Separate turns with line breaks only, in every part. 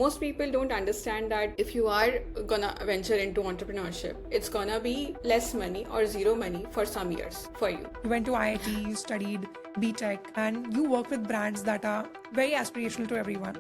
Most people don't understand that if you are gonna venture into entrepreneurship, it's gonna be less money or zero money for some years for you.
You went to IIT, you studied B.Tech, and you work with brands that are very aspirational to everyone.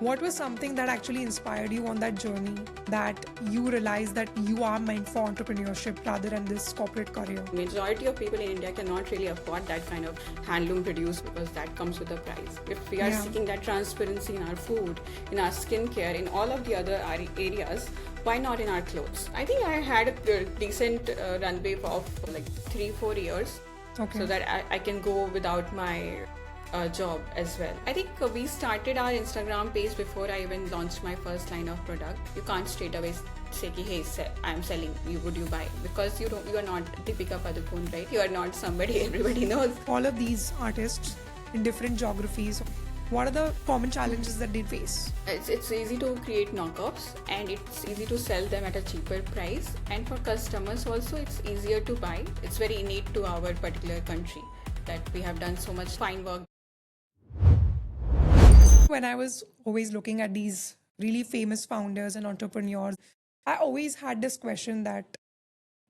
What was something that actually inspired you on that journey, that you realized that you are meant for entrepreneurship rather than this corporate career?
Majority of people in India cannot really afford that kind of handloom produced because that comes with a price. If we are seeking that transparency in our food, in our skincare, in all of the other areas, why not in our clothes? I think I had a decent runway of like 3-4 years, so that I can go without my job as well. I think we started our Instagram page before I even launched my first line of product. You can't straight away say, hey, I'm selling, would you buy? Because you are not Deepika Padukone, right? You are not somebody everybody knows.
All of these artists in different geographies, what are the common challenges that they face?
It's easy to create knockoffs and it's easy to sell them at a cheaper price, and for customers also it's easier to buy. It's very innate to our particular country that we have done so much fine work.
When I was always looking at these really famous founders and entrepreneurs, I always had this question that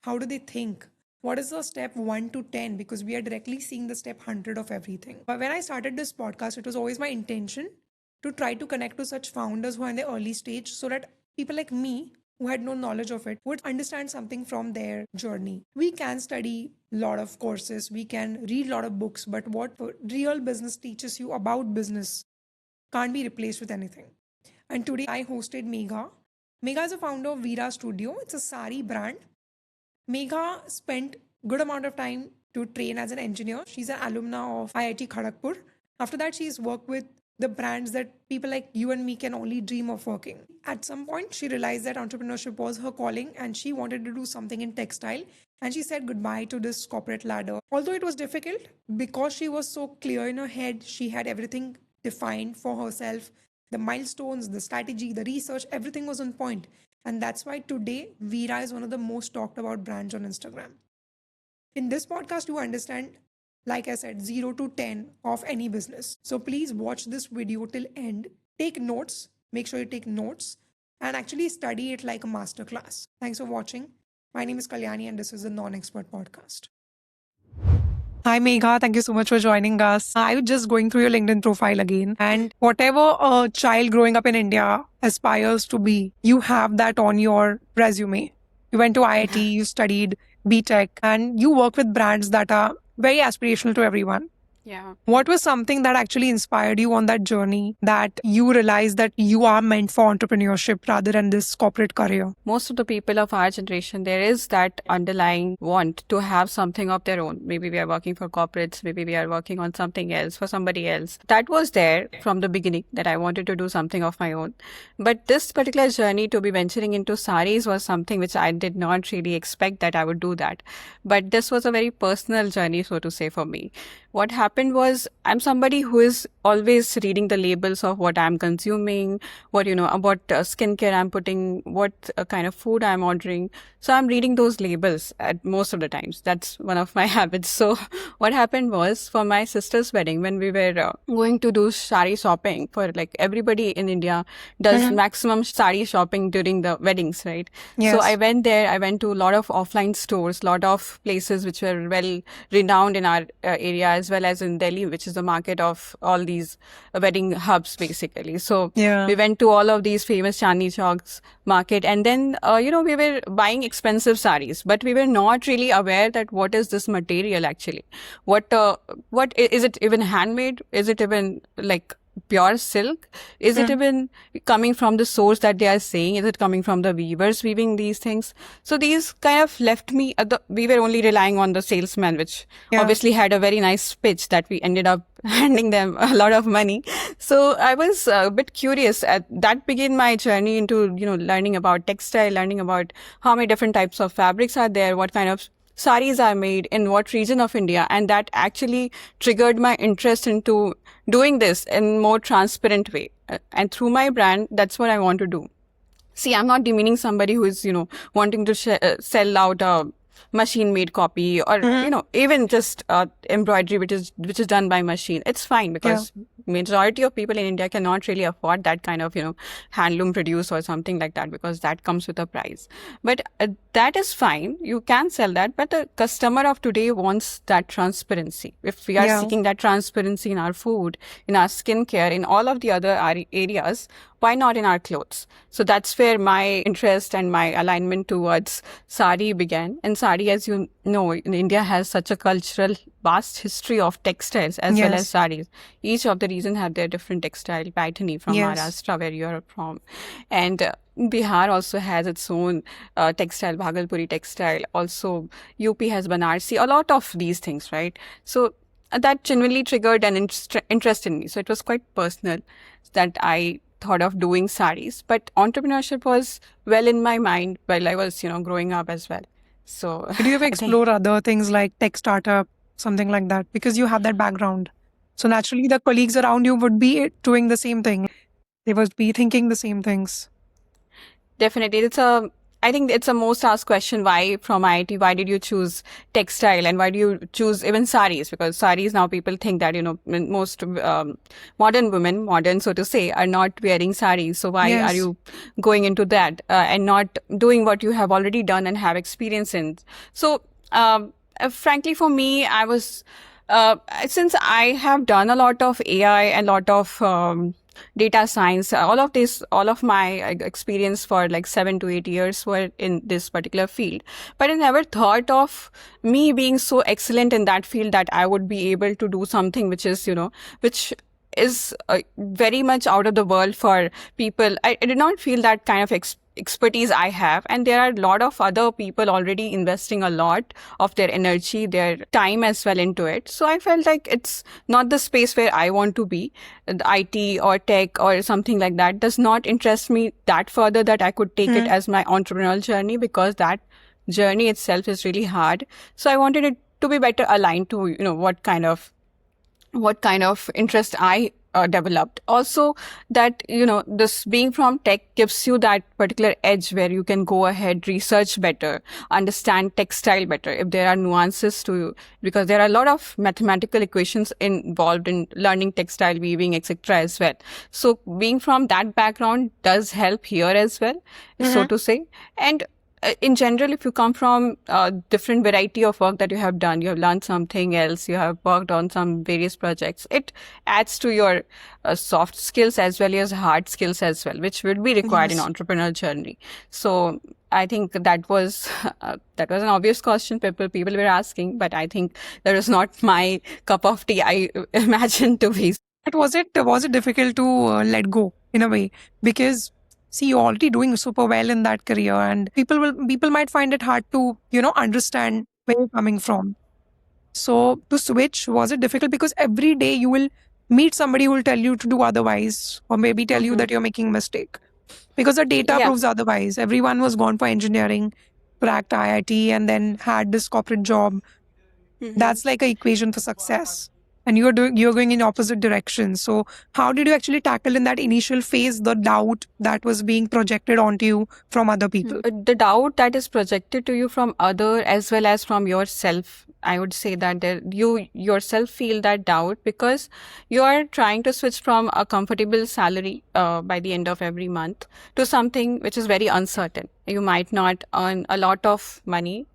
how do they think? What is the step 1 to 10? Because we are directly seeing the step 100 of everything. But when I started this podcast, it was always my intention to try to connect to such founders who are in the early stage so that people like me who had no knowledge of it would understand something from their journey. We can study a lot of courses, we can read a lot of books, but what real business teaches you about business can't be replaced with anything. And today I hosted Megha. Megha is a founder of Veera Studio. It's a sari brand. Megha spent good amount of time to train as an engineer. She's an alumna of IIT Kharagpur. After that, she's worked with the brands that people like you and me can only dream of working. At some point, she realized that entrepreneurship was her calling and she wanted to do something in textile. And she said goodbye to this corporate ladder. Although it was difficult, because she was so clear in her head, she had everything defined for herself. The milestones, the strategy, the research, everything was on point. And that's why today, Veera is one of the most talked about brands on Instagram. In this podcast, you understand, like I said, 0 to 10 of any business. So please watch this video till end. Take notes. Make sure you take notes and actually study it like a masterclass. Thanks for watching. My name is Kalyani and this is the NonExpert podcast. Hi Megha, thank you so much for joining us. I was just going through your LinkedIn profile again, and whatever a child growing up in India aspires to be, you have that on your resume. You went to IIT, you studied B.Tech, and you work with brands that are very aspirational to everyone.
Yeah.
What was something that actually inspired you on that journey, that you realized that you are meant for entrepreneurship rather than this corporate career?
Most of the people of our generation, there is that underlying want to have something of their own. Maybe we are working for corporates, maybe we are working on something else for somebody else. That was there from the beginning, that I wanted to do something of my own. But this particular journey to be venturing into saris was something which I did not really expect that I would do that. But this was a very personal journey, so to say, for me. What happened was, I'm somebody who is always reading the labels of what I'm consuming, what, what skincare I'm putting, what kind of food I'm ordering. So I'm reading those labels at most of the times. That's one of my habits. So what happened was, for my sister's wedding, when we were going to do sari shopping, for like everybody in India does maximum sari shopping during the weddings, right?
Yes.
So I went there. I went to a lot of offline stores, lot of places which were well renowned in our area, as well as in Delhi, which is the market of all these wedding hubs, basically. So we went to all of these famous Chandni Chowks market, and then, we were buying expensive saris, but we were not really aware that what is this material actually? What is it even handmade? Is it even like pure silk? Is it even coming from the source that they are saying? Is it coming from the weavers weaving these things? So these kind of left me we were only relying on the salesman, which obviously had a very nice pitch that we ended up handing them a lot of money. So I was a bit curious. That began my journey into, learning about textile, learning about how many different types of fabrics are there, what kind of saris are made in what region of India, and that actually triggered my interest into doing this in more transparent way. And through my brand, that's what I want to do. See, I'm not demeaning somebody who is, wanting to sell out a machine made copy, or even just embroidery which is done by machine. It's fine, because majority of people in India cannot really afford that kind of handloom produce or something like that, because that comes with a price. But that is fine, you can sell that, but the customer of today wants that transparency. If we are seeking that transparency in our food, in our skincare, in all of the other areas, why not in our clothes? So that's where my interest and my alignment towards sari began. And sari, as you know, in India has such a cultural vast history of textiles as well as saris. Each of the regions have their different textile pattern, from Maharashtra, where you are from, and Bihar also has its own textile, Bhagalpuri textile. Also, UP has Banarsi, a lot of these things, right? So that genuinely triggered an interest in me. So it was quite personal that I thought of doing saris, but entrepreneurship was well in my mind while I was, growing up as well. So
did you ever explore other things like tech startup, something like that? Because you have that background. So naturally the colleagues around you would be doing the same thing. They would be thinking the same things.
Definitely. I think it's a most asked question. Why from IIT? Why did you choose textile, and why do you choose even saris? Because saris, now people think that, most modern women, modern so to say, are not wearing saris. So why are you going into that and not doing what you have already done and have experience in? So frankly, for me, I was, since I have done a lot of AI and a lot of data science, all of my experience for like 7 to 8 years were in this particular field. But I never thought of me being so excellent in that field that I would be able to do something which is, which is very much out of the world for people. I did not feel that kind of expertise I have, and there are a lot of other people already investing a lot of their energy, their time as well into it. So I felt like it's not the space where I want to be. The IT or tech or something like that does not interest me that further that I could take it as my entrepreneurial journey, because that journey itself is really hard. So I wanted it to be better aligned to, what kind of interest I developed. Also, that, this being from tech gives you that particular edge where you can go ahead, research better, understand textile better if there are nuances to, because there are a lot of mathematical equations involved in learning textile weaving, etc. as well. So being from that background does help here as well, so to say. And in general, if you come from a different variety of work that you have done, you have learned something else, you have worked on some various projects, it adds to your soft skills as well as hard skills as well, which will be required in entrepreneurial journey. So I think that was an obvious question people were asking, but I think that was not my cup of tea, I imagine to be.
But was it difficult to let go in a way? Because see, you're already doing super well in that career, and people might find it hard to, understand where you're coming from. So to switch, was it difficult? Because every day you will meet somebody who will tell you to do otherwise, or maybe tell you that you're making a mistake. Because the data proves otherwise. Everyone was gone for engineering, cracked IIT, and then had this corporate job. That's like an equation for success. And you're going in opposite direction. So how did you actually tackle in that initial phase the doubt that was being projected onto you from other people?
The doubt that is projected to you from other as well as from yourself, I would say that you yourself feel that doubt because you are trying to switch from a comfortable salary by the end of every month to something which is very uncertain. You might not earn a lot of money,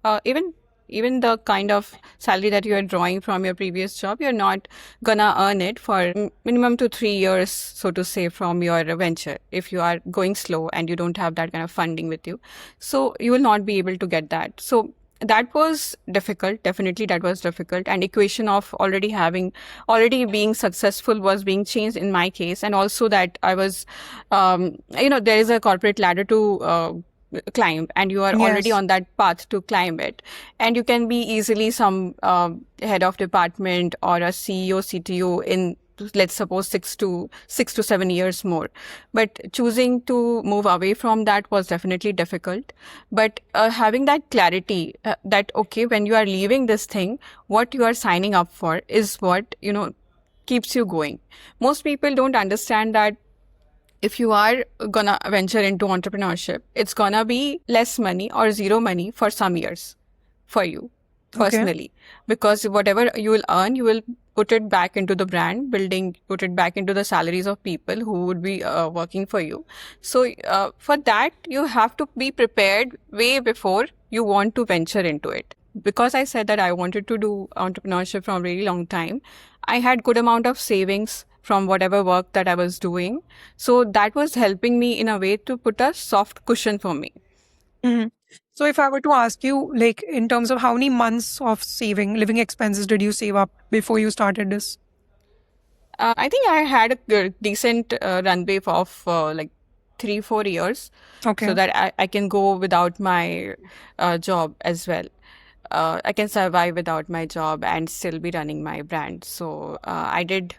even the kind of salary that you are drawing from your previous job, you're not gonna earn it for minimum to 3 years, so to say, from your venture. If you are going slow and you don't have that kind of funding with you, so you will not be able to get that. So that was difficult. Definitely that was difficult. And equation of already being successful was being changed in my case. And also that I was, there is a corporate ladder to climb, and you are already on that path to climb it, and you can be easily some head of department or a CEO, CTO in, let's suppose, 6 to 7 years more. But choosing to move away from that was definitely difficult. But having that clarity that, okay, when you are leaving this thing, what you are signing up for is what, keeps you going. Most people don't understand that if you are gonna venture into entrepreneurship, it's gonna be less money or zero money for some years. for you
Okay.
personally, because whatever you will earn, you will put it back into the brand building, put it back into the salaries of people who would be working for you. So for that, you have to be prepared way before you want to venture into it. Because I said that I wanted to do entrepreneurship from a really long time, I had good amount of savings from whatever work that I was doing. So that was helping me in a way to put a soft cushion for me.
Mhm. So if I were to ask you, like, in terms of how many months of saving, living expenses did you save up before you started this?
I think I had a decent runway of like 3-4 years, so
Okay.
that I can go without my job as well. I can survive without my job and still be running my brand. So I did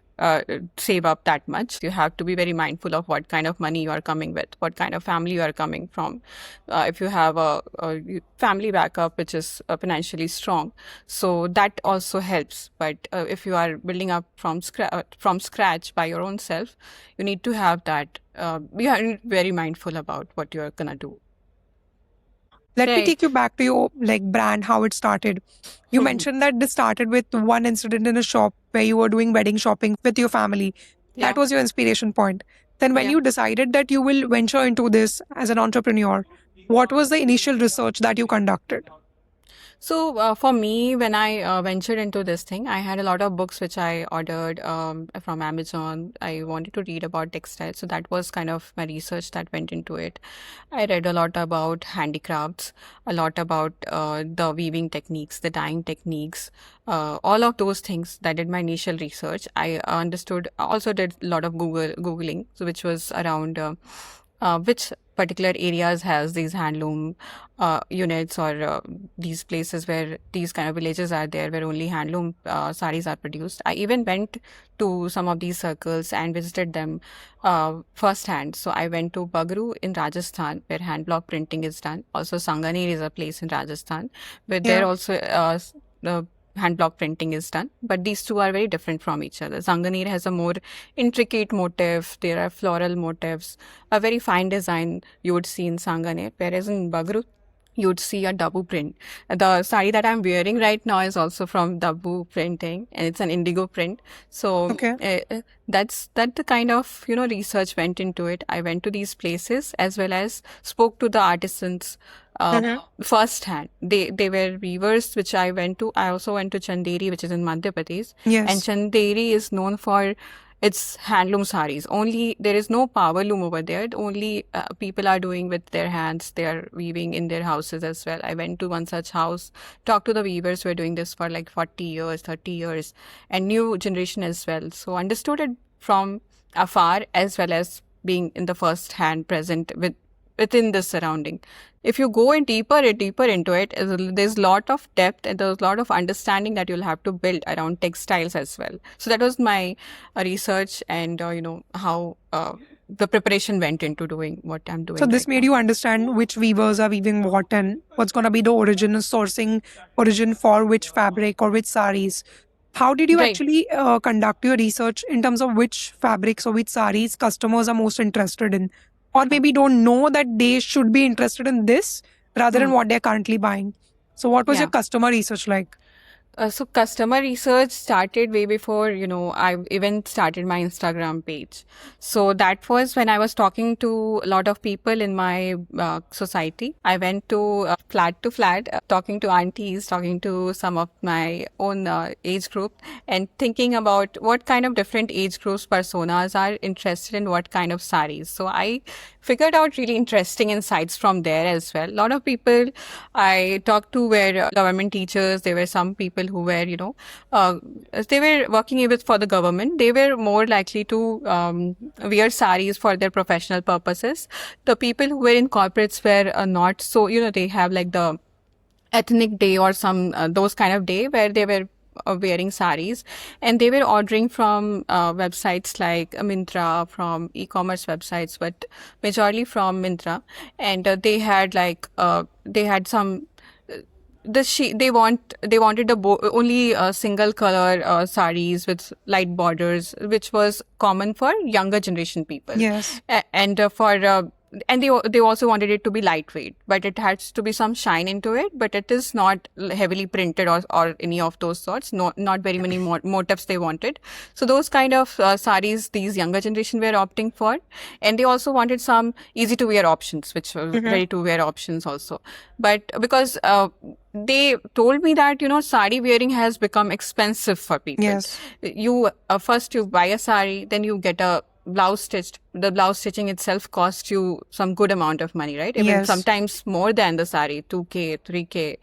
save up that much. You have to be very mindful of what kind of money you are coming with, what kind of family you are coming from. If you have a family backup which is financially strong, so that also helps. But if you are building up from scratch by your own self, you need to have that. You are very mindful about what you are gonna do.
Let me
Right.
take you back to your like brand, how it started. You mentioned that this started with one incident in a shop where you were doing wedding shopping with your family. That
Yeah.
was your inspiration point. Then when
Yeah.
you decided that you will venture into this as an entrepreneur, what was the initial research that you conducted?
So for me, when I ventured into this thing, I had a lot of books which I ordered from Amazon. I wanted to read about textiles, so that was kind of my research that went into it. I read a lot about handicrafts, a lot about the weaving techniques, the dyeing techniques, all of those things. That did my initial research. I understood. Also did a lot of googling, so which was around. Which particular areas has these handloom units, or these places where these kind of villages are there where only handloom saris are produced. I even went to some of these circles and visited them firsthand. So I went to Bagru in Rajasthan where hand block printing is done. Also Sanganer is a place in Rajasthan where there
Yeah.
also the hand block printing is done. But these two are very different from each other. Sanganer has a more intricate motif. There are floral motifs, a very fine design you would see in Sanganer, whereas in Bagru, you would see a Dabu print. The sari that I'm wearing right now is also from Dabu printing, and it's an indigo print. So
Okay.
that the kind of research went into it. I went to these places as well as spoke to the artisans
Mm-hmm.
firsthand. They were weavers, which I went to. I also went to Chanderi, which is in Madhya Pradesh, and
Yes.
Chanderi is known for its handloom saris. Only there is no power loom over there. Only people are doing with their hands. They are weaving in their houses as well. I went to one such house, talked to the weavers who are doing this for like 40 years, 30 years, and new generation as well. So understood it from afar as well as being in the first hand present within the surrounding. If you go in deeper into it, there's a lot of depth and there's a lot of understanding that you'll have to build around textiles as well. So that was my research, and how the preparation went into doing what I'm
So
doing
this
right
made
now.
you understand which weavers are weaving what and what's going to be the origin sourcing origin for which fabric or which saris. How did you
Right.
actually conduct your research in terms of which fabrics or which saris customers are most interested in, or maybe don't know that they should be interested in this rather
Hmm.
than what they're currently buying? So what was your
Yeah.
customer research like?
So customer research started way before, I even started my Instagram page. So that was when I was talking to a lot of people in my society. I went to flat, talking to aunties, talking to some of my own age group, and thinking about what kind of different age groups personas are interested in what kind of saris. So I figured out really interesting insights from there as well. A lot of people I talked to were government teachers. There were some people who were, uh, they were working with for the government. They were more likely to wear saris for their professional purposes. The people who were in corporates were not so, they have like the ethnic day or some those kind of day where they were wearing saris, and they were ordering from websites like Myntra, from e-commerce websites, but majorly from Myntra. And they had some they wanted only single color saris with light borders, which was common for younger generation people.
Yes.
And for and they also wanted it to be lightweight, but it has to be some shine into it, but it is not heavily printed or any of those sorts. No, not very many motifs they wanted. So those kind of saris these younger generation were opting for, and they also wanted some easy to wear options, which were ready to wear options also. But because they told me that, sari wearing has become expensive for people.
Yes.
You first you buy a sari, then you get a blouse stitched. The blouse stitching itself costs you some good amount of money, right? Even
Yes.
sometimes more than the sari, 2K, 3K.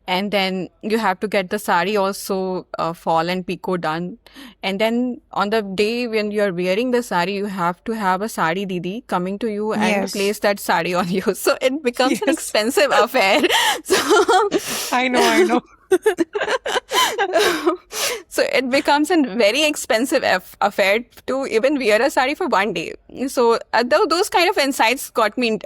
And then you have to get the sari also fall and picot done. And then on the day when you're wearing the sari, you have to have a sari didi coming to you and
Yes.
place that sari on you. So it becomes an
Yes.
expensive affair. So
I know.
so it becomes a very expensive affair to even wear a sari for one day. So those kind of insights got me,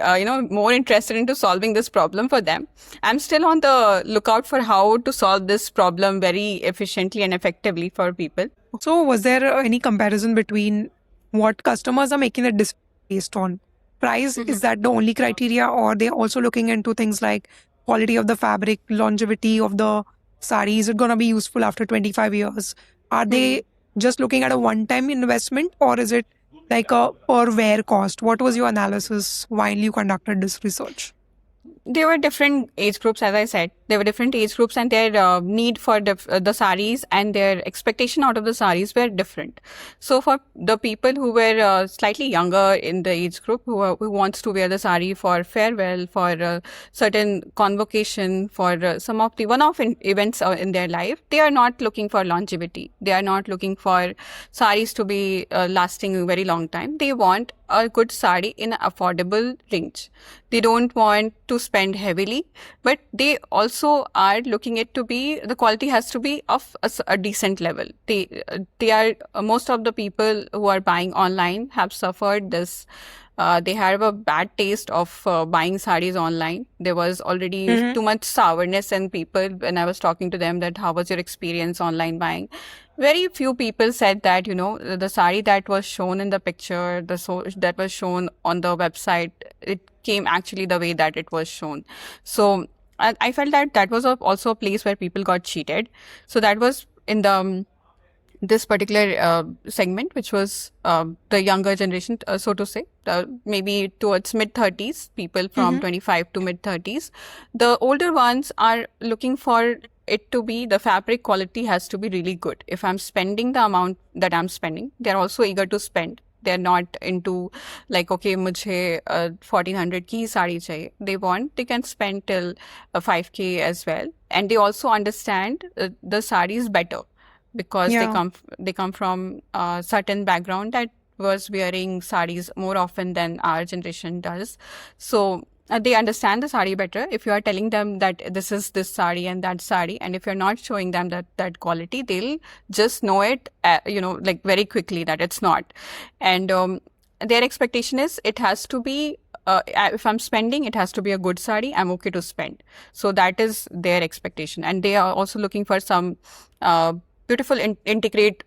more interested into solving this problem for them. I'm still on the lookout for how to solve this problem very efficiently and effectively for people.
So was there any comparison between what customers are making the decision based on? Price, is that the only criteria, or they're also looking into things like quality of the fabric, longevity of the sari? Is it going to be useful after 25 years? Are they just looking at a one-time investment, or is it like a per wear cost? What was your analysis while you conducted this research?
There were different age groups, as I said. There were different age groups, and their need for the saris and their expectation out of the saris were different. So for the people who were slightly younger in the age group, who wants to wear the sari for farewell, for certain convocation, for some of the one-off events in their life, they are not looking for longevity. They are not looking for saris to be lasting a very long time. They want a good sari in an affordable range. They don't want to spend heavily, but they also are looking it to be, the quality has to be of a decent level. They are, most of the people who are buying online have suffered this. They have a bad taste of buying saris online. There was already too much sourness in people when I was talking to them that how was your experience online buying. Very few people said that, the sari that was shown in the picture, that was shown on the website, it came actually the way that it was shown. So I felt that was also a place where people got cheated. So that was in this particular segment, which was the younger generation, so to say, maybe towards mid-30s, people from 25 to mid-30s. The older ones are looking for it to be, the fabric quality has to be really good. If I'm spending the amount that I'm spending, they're also eager to spend. They're not into like, okay, mujhe 1400 ki sari chahiye. They can spend till 5K as well. And they also understand the saris better, because they come from a certain background that was wearing saris more often than our generation does. So they understand the sari better. If you are telling them that this is this sari and that sari, and if you're not showing them that quality, they'll just know it, like very quickly that it's not. And their expectation is it has to be, if I'm spending, it has to be a good sari. I'm okay to spend. So that is their expectation. And they are also looking for some beautiful integrate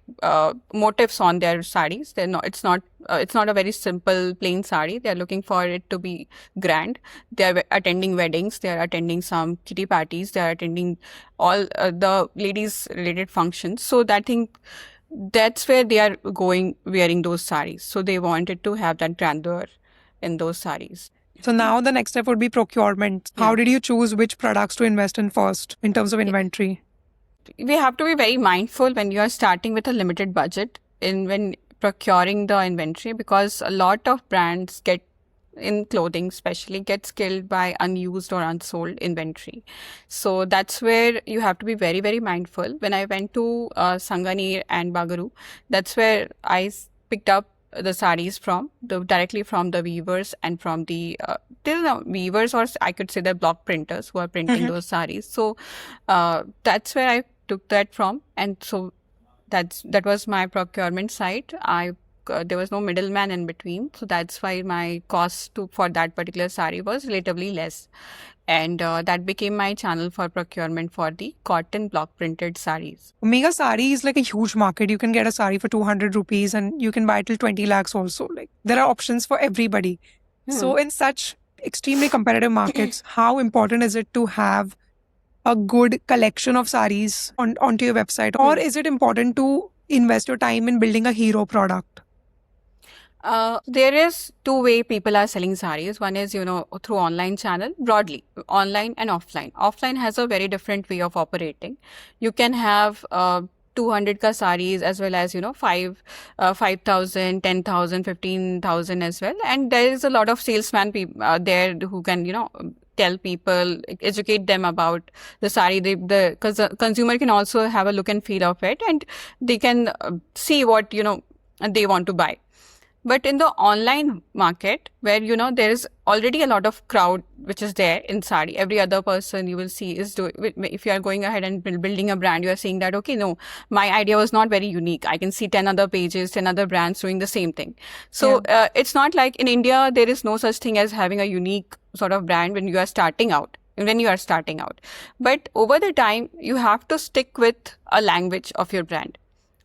motifs on their saris. It's not a very simple plain sari. They're looking for it to be grand. They're attending weddings. They're attending some kitty parties. They're attending all the ladies related functions. So that's where they are going wearing those saris. So they wanted to have that grandeur in those saris.
So now the next step would be procurement. How did you choose which products to invest in first in terms of inventory?
We have to be very mindful when you are starting with a limited budget when procuring the inventory, because a lot of brands in clothing especially gets killed by unused or unsold inventory. So that's where you have to be very, very mindful. When I went to Sanganer and Bagaru, that's where I picked up the saris directly from the weavers and from the weavers, or I could say the block printers who are printing those saris. So that's where I took that from, and so that was my procurement site. There was no middleman in between, so that's why my cost for that particular sari was relatively less. And that became my channel for procurement for the cotton block printed saris.
Megha, sari is like a huge market. You can get a sari for 200 rupees and you can buy till 20 lakhs also. Like, there are options for everybody. So in such extremely competitive markets, how important is it to have a good collection of saris onto your website? Or is it important to invest your time in building a hero product?
There is two-way people are selling saris. One is, through online channel, broadly, online and offline. Offline has a very different way of operating. You can have 200 ka saris as well as, 5,000, 10,000, 15,000 as well. And there is a lot of salesman there who can, tell people, educate them about the sari. The consumer can also have a look and feel of it, and they can see what, they want to buy. But in the online market, where there is already a lot of crowd which is there in sari, every other person you will see is doing. If you are going ahead and building a brand, you are saying that, okay, no, my idea was not very unique. I can see 10 other pages, 10 other brands doing the same thing. So it's not like in India there is no such thing as having a unique sort of brand when you are starting out. But over the time, you have to stick with a language of your brand.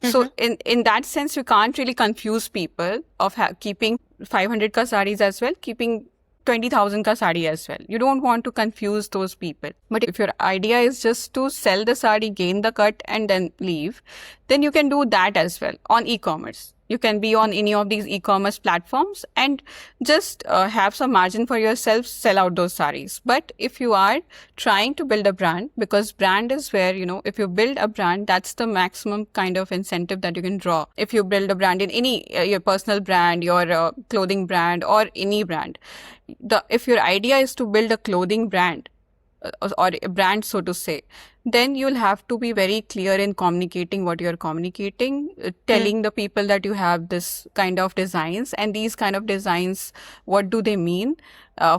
So in that sense, you can't really confuse people of keeping 500 ka saris as well, keeping 20,000 ka sari as well. You don't want to confuse those people. But if your idea is just to sell the sari, gain the cut and then leave, then you can do that as well on e-commerce. You can be on any of these e-commerce platforms and just have some margin for yourself, sell out those saris. But if you are trying to build a brand, because brand is where, if you build a brand, that's the maximum kind of incentive that you can draw. If you build a brand in any, your personal brand, your clothing brand or any brand, if your idea is to build a clothing brand, or a brand, so to say, then you'll have to be very clear in communicating what you're communicating, telling the people that you have this kind of designs, and these kind of designs, what do they mean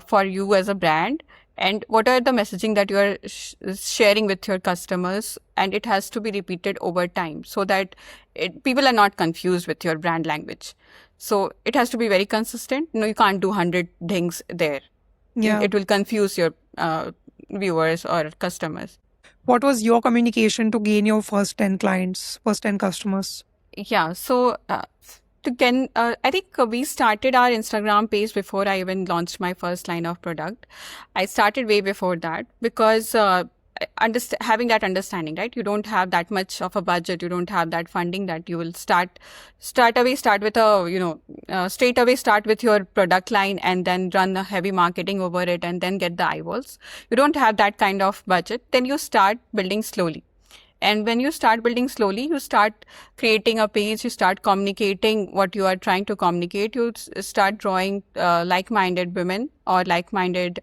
for you as a brand, and what are the messaging that you are sharing with your customers, and it has to be repeated over time so that people are not confused with your brand language. So it has to be very consistent. No, you can't do 100 things there. It will confuse your viewers or customers.
What was your communication to gain your first 10 clients, first 10 customers?
Yeah, so I think we started our Instagram page before I even launched my first line of product. I started way before that because having that understanding, right? You don't have that much of a budget. You don't have that funding that you will straight away start with your product line and then run a heavy marketing over it and then get the eyeballs. You don't have that kind of budget. Then you start building slowly. And when you start building slowly, you start creating a page, you start communicating what you are trying to communicate, you start drawing like-minded women or like-minded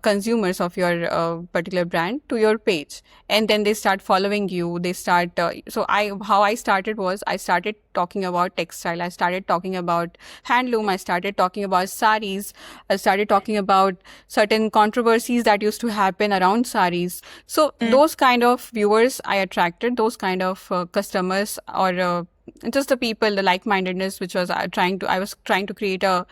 consumers of your particular brand to your page. And then they start following you. They start, how I started was, I started talking about textile. I started talking about handloom. I started talking about saris. I started talking about certain controversies that used to happen around saris. So those kind of viewers I attracted, those kind of customers or just the people, the like-mindedness, which was I was trying to create a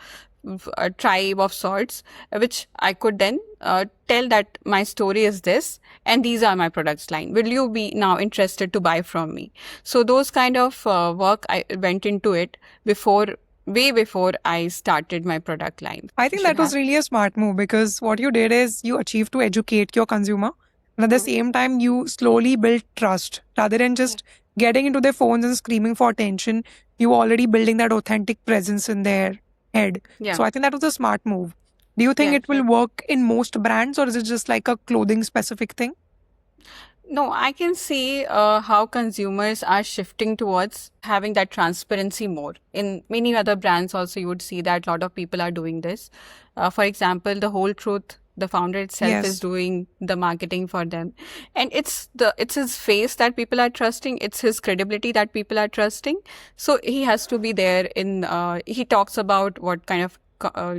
tribe of sorts, which I could then tell that my story is this and these are my products line. Will you be now interested to buy from me? So those kind of work I went into it way before I started my product line.
I think that was really a smart move because what you did is you achieved to educate your consumer. And at the same time, you slowly built trust rather than just getting into their phones and screaming for attention. You were already building that authentic presence in their head. So I think that was a smart move. Do you think it will work in most brands or is it just like a clothing specific thing?
No, I can see how consumers are shifting towards having that transparency more. In many other brands also, you would see that a lot of people are doing this. For example, The Whole Truth, the founder itself is doing the marketing for them. And it's his face that people are trusting. It's his credibility that people are trusting. So he has to be there he talks about what kind of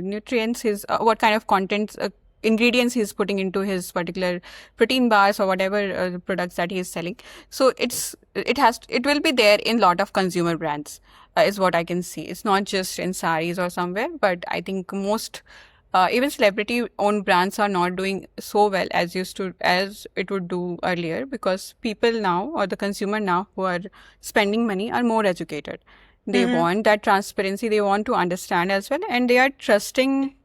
nutrients what kind of contents, ingredients he's putting into his particular protein bars or whatever products that he is selling. So it will be there in a lot of consumer brands is what I can see. It's not just in saris or somewhere, but I think most even celebrity-owned brands are not doing so well as it would do earlier because people now or the consumer now who are spending money are more educated. They want that transparency. They want to understand as well, and they are trusting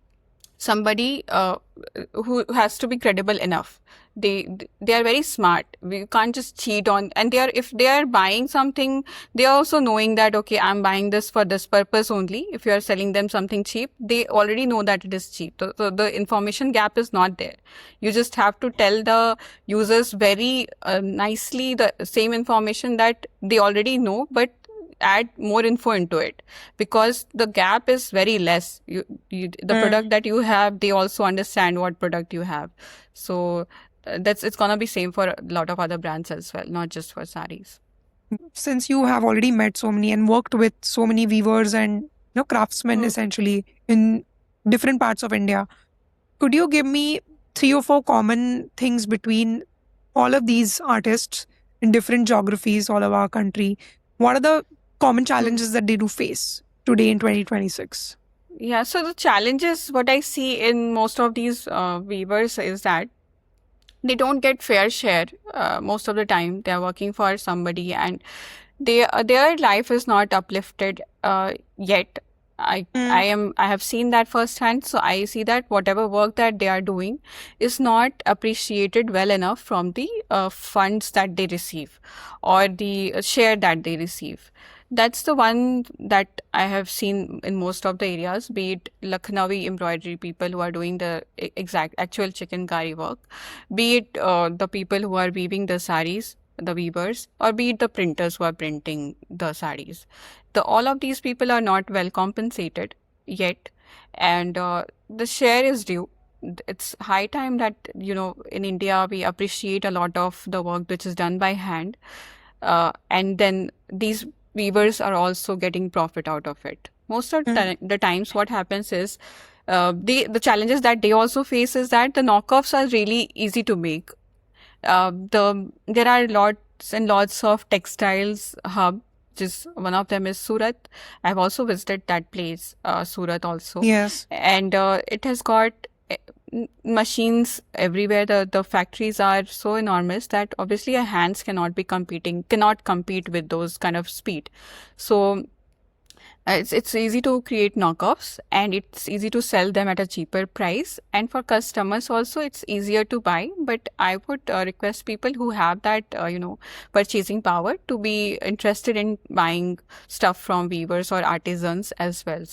somebody who has to be credible enough. They are very smart. We can't just cheat on, and they are, if they are buying something, they are also knowing that, okay, I'm buying this for this purpose only. If you are selling them something cheap, they already know that it is cheap. So the information gap is not there. You just have to tell the users very nicely the same information that they already know, but add more info into it, because the gap is very less. The product that you have, they also understand what product you have. So that's, it's gonna be same for a lot of other brands as well, not just for sarees.
Since you have already met so many and worked with so many weavers and craftsmen essentially in different parts of India, could you give me 3 or 4 common things between all of these artists in different geographies all over our country? What are the common challenges that they do face today in 2026?
Yeah, so the challenges, what I see in most of these weavers is that they don't get fair share most of the time. They're working for somebody, and their life is not uplifted yet. I have seen that firsthand. So I see that whatever work that they are doing is not appreciated well enough from the funds that they receive, or the share that they receive. That's the one that I have seen in most of the areas, be it Lucknowi embroidery people who are doing the exact actual chikankari work, be it the people who are weaving the saris, the weavers, or be it the printers who are printing the saris. All of these people are not well compensated yet, and the share is due. It's high time that, in India we appreciate a lot of the work which is done by hand, and then these weavers are also getting profit out of it. Most of the times what happens is, the challenges that they also face is that the knockoffs are really easy to make. There are lots and lots of textiles hub, which is one of them is Surat. I've also visited that place, Surat also.
Yes.
And it has got machines everywhere. The factories are so enormous that obviously our hands cannot compete with those kind of speed. So it's easy to create knockoffs, and it's easy to sell them at a cheaper price, and for customers also it's easier to buy. But I would request people who have that purchasing power to be interested in buying stuff from weavers or artisans as well.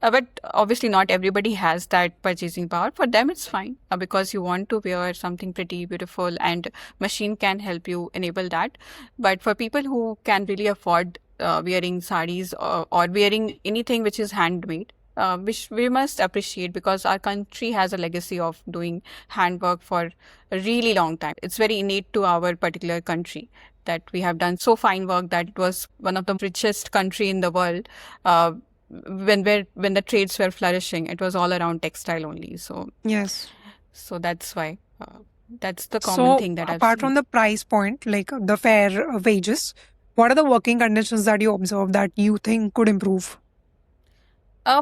But obviously not everybody has that purchasing power. For them it's fine, because you want to wear something pretty beautiful, and machine can help you enable that. But for people who can really afford wearing sarees, or wearing anything which is handmade, which we must appreciate, because our country has a legacy of doing handwork for a really long time. It's very innate to our particular country that we have done so fine work that it was one of the richest country in the world. When the trades were flourishing, it was all around textile only. So
yes,
so that's why. That's the common thing that I've
apart
seen.
from the price point, like the fair wages, what are the working conditions that you observe that you think could improve?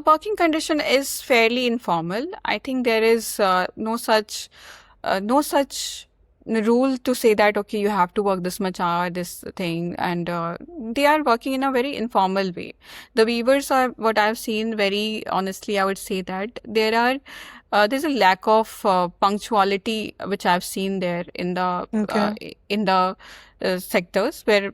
Working condition is fairly informal. I think there is no such rule to say that, okay, you have to work this much hour, this thing, and they are working in a very informal way. The weavers are, what I've seen, very honestly, I would say that there's a lack of punctuality which I've seen there in the sectors where,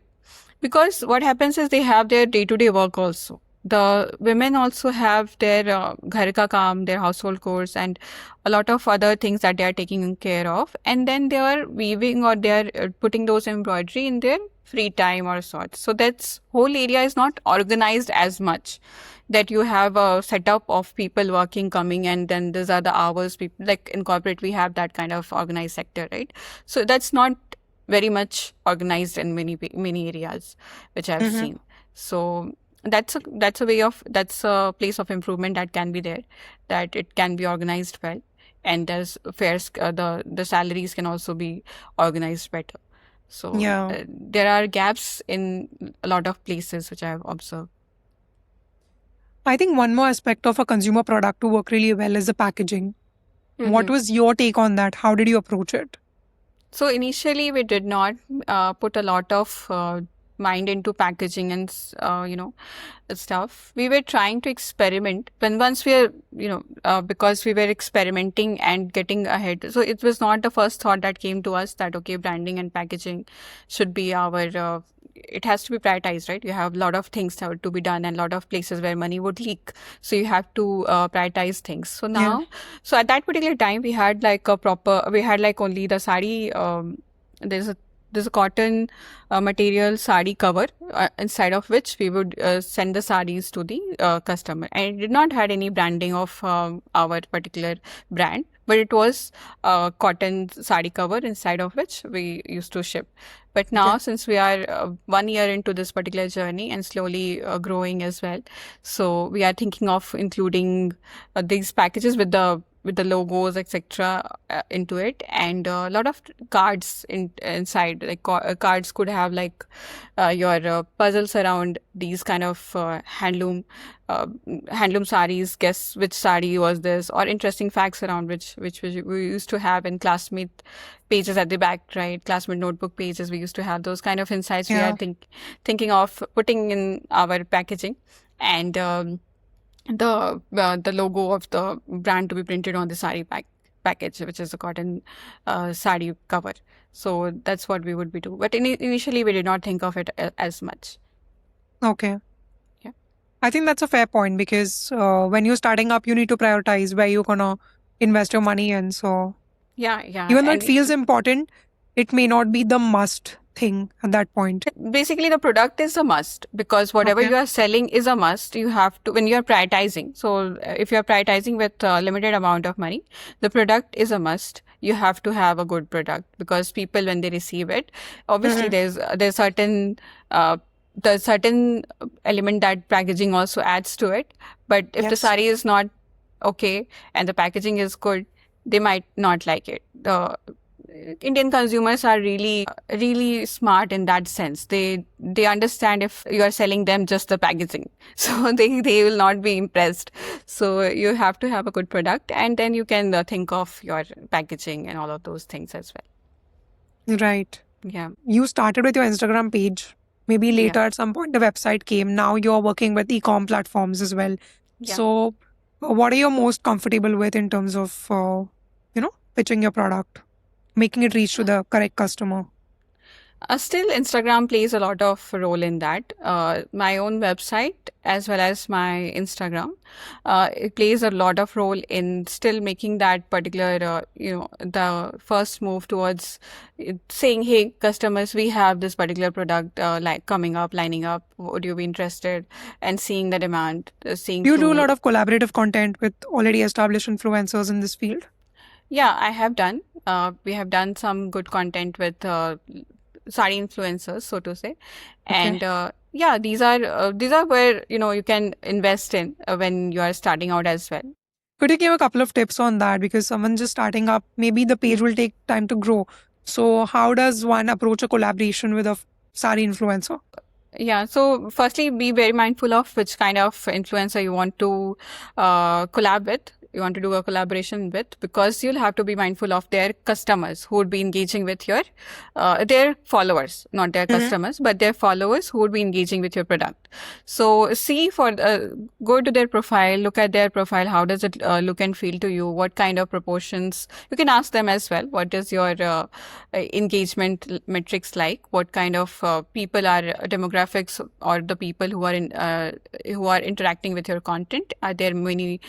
because what happens is they have their day-to-day work also. The women also have their ghar ka kaam, their household chores, and a lot of other things that they are taking care of. And then they are weaving, or they are putting those embroidery in their free time or sorts. So that's whole area is not organized as much, that you have a setup of people working, coming, and then these are the hours. People, like in corporate, we have that kind of organized sector, right? So that's not very much organized in many areas which I've seen. So that's a place of improvement that can be there, that it can be organized well, and there's fair the salaries can also be organized better. So there are gaps in a lot of places which I have observed.
I think one more aspect of a consumer product to work really well is the packaging. What was your take on that? How did you approach it?
So initially we did not put a lot of mind into packaging and stuff, we were trying to experiment. When once we are, because we were experimenting and getting ahead, so it was not the first thought that came to us that okay, branding and packaging should be our. It has to be prioritized, right? You have a lot of things that have to be done and a lot of places where money would leak. So you have to prioritize things. So now, so at that particular time, we had like only the sari. There's a cotton material sari cover inside of which we would send the saris to the customer, and it did not had any branding of our particular brand, but it was cotton sari cover inside of which we used to ship. But now, since we are 1 year into this particular journey and slowly growing as well, so we are thinking of including these packages with the logos, etc., into it, and a lot of cards inside. Like cards could have like your puzzles around these kind of handloom saris. Guess which sari was this, or interesting facts around which we used to have in classmate pages at the back, right? Classmate notebook pages. We used to have those kind of insights. We are thinking of putting in our packaging, and the logo of the brand to be printed on the sari package, which is a cotton sari cover. So that's what we would be doing. But initially, we did not think of it as much.
Okay.
Yeah.
I think that's a fair point, because when you're starting up, you need to prioritize where you're going to invest your money in. So
yeah.
Even though it feels important, it may not be the must thing at that point.
Basically, the product is a must, because whatever you are selling is a must. You have to, when you are prioritizing. So if you are prioritizing with a limited amount of money, the product is a must. You have to have a good product, because people, when they receive it, obviously there's certain the certain element that packaging also adds to it. But if the sari is not okay and the packaging is good, they might not like it. The Indian consumers are really smart in that sense. They understand if you are selling them just the packaging, so they will not be impressed. So you have to have a good product, and then you can think of your packaging and all of those things as well.
Right.
Yeah.
You started with your Instagram page. Maybe later at some point the website came. Now you're working with e-com platforms as well.
Yeah.
So what are you most comfortable with in terms of, pitching your product, making it reach to the correct customer?
Still, Instagram plays a lot of role in that. My own website as well as my Instagram, it plays a lot of role in still making that particular, the first move towards saying, hey, customers, we have this particular product lining up. Would you be interested? And seeing the demand.
You do a lot of collaborative content with already established influencers in this field?
Yeah, I have done. We have done some good content with sari influencers, so to say, and these are where you can invest in when you are starting out as well.
Could you give a couple of tips on that? Because someone just starting up, maybe the page will take time to grow. So how does one approach a collaboration with a sari influencer?
Yeah, so firstly, be very mindful of which kind of influencer you want to collab with. You want to do a collaboration with, because you'll have to be mindful of their customers who would be engaging with your their followers, not their customers, but their followers who would be engaging with your product. So go to their profile, look at their profile. How does it look and feel to you? What kind of proportions? You can ask them as well. What is your engagement metrics like? What kind of people are demographics, or the people who are interacting with your content? Are there many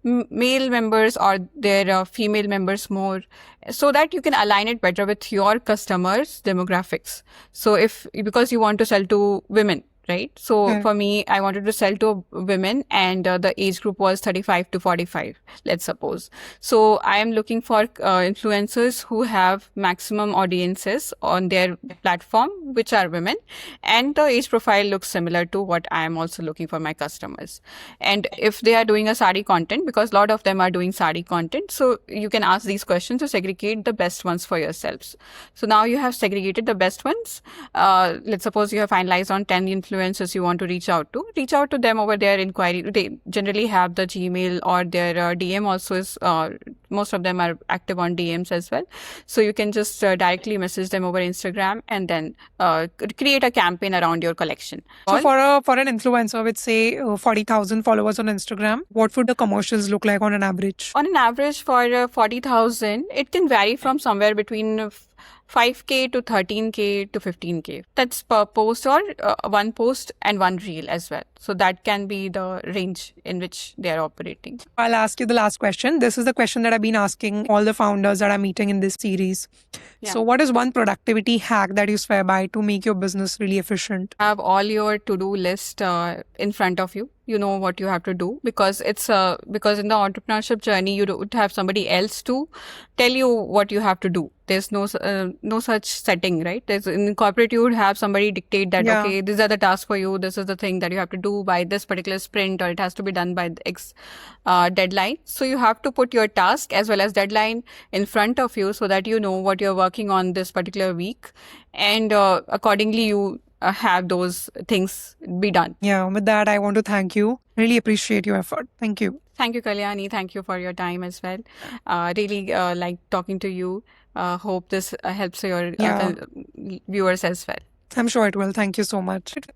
male members, or their female members more, so that you can align it better with your customers' demographics. So because you want to sell to women, right? So for me, I wanted to sell to women, and the age group was 35 to 45, let's suppose. So I am looking for influencers who have maximum audiences on their platform, which are women, and the age profile looks similar to what I am also looking for my customers. And if they are doing a sari content, because a lot of them are doing sari content, so you can ask these questions to segregate the best ones for yourselves. So now you have segregated the best ones. Let's suppose you have finalized on 10 influencers influencers you want to reach out to them over their inquiry. They generally have the Gmail, or their DM also is, most of them are active on DMs as well. So you can just directly message them over Instagram, and then create a campaign around your collection.
So for an influencer with say 40,000 followers on Instagram, what would the commercials look like on an average?
On an average for 40,000, it can vary from somewhere between 5K to 13K to 15K. That's per post, or one post and one reel as well. So that can be the range in which they are operating.
I'll ask you the last question. This is the question that I've been asking all the founders that I'm meeting in this series.
Yeah.
So what is one productivity hack that you swear by to make your business really efficient?
Have all your to-do list in front of you. You know what you have to do, because it's because in the entrepreneurship journey you don't have somebody else to tell you what you have to do. There's no such setting, right? In corporate you would have somebody dictate that, okay, these are the tasks for you. This is the thing that you have to do by this particular sprint, or it has to be done by the X deadline. So you have to put your task as well as deadline in front of you, so that you know what you're working on this particular week, and accordingly you have those things be done.
Yeah, with that, I want to thank you. Really appreciate your effort. Thank you.
Thank you, Kalyani. Thank you for your time as well. Really like talking to you. Hope this helps your viewers as well.
I'm sure it will. Thank you so much.